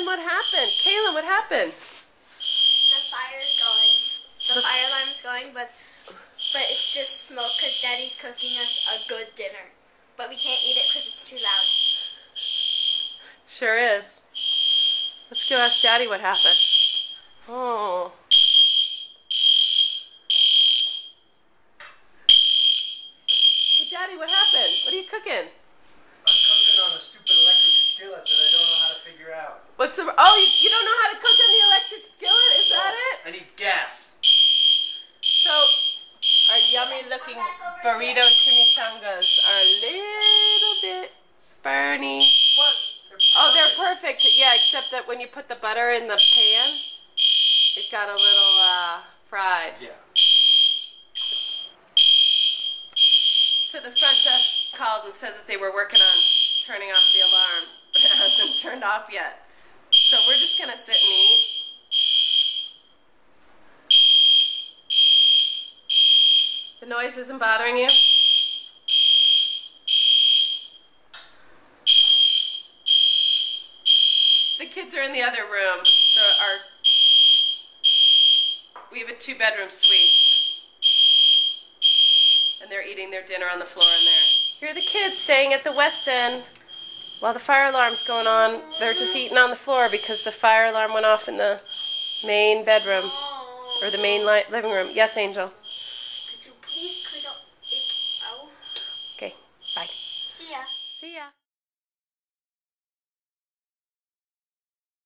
Kaylin, what happened? Kaylin, what happened? The fire's going. The fire alarm's going, but it's just smoke because Daddy's cooking us a good dinner. But we can't eat it because it's too loud. Sure is. Let's go ask Daddy what happened. Oh. Hey, Daddy, what happened? What are you cooking? I'm cooking on a stupid electric skillet that I don't know how to figure out. What's the... Oh, you don't know how to cook on the electric skillet? Is that it? I need gas. So, our yummy-looking burrito chimichangas are a little bit burny. What? Oh, they're perfect. Yeah, except that when you put the butter in the pan, it got a little fried. Yeah. So the front desk called and said that they were working on turning off the alarm, but it hasn't turned off yet. So we're just going to sit and eat. The noise isn't bothering you? The kids are in the other room. We have a 2-bedroom suite. And they're eating their dinner on the floor in there. Here are the kids staying at the Westin. While the fire alarm's going on, they're just eating on the floor because the fire alarm went off in the main bedroom. Or the main living room. Yes, Angel? Could you please cut it out? Okay, bye. See ya. See ya.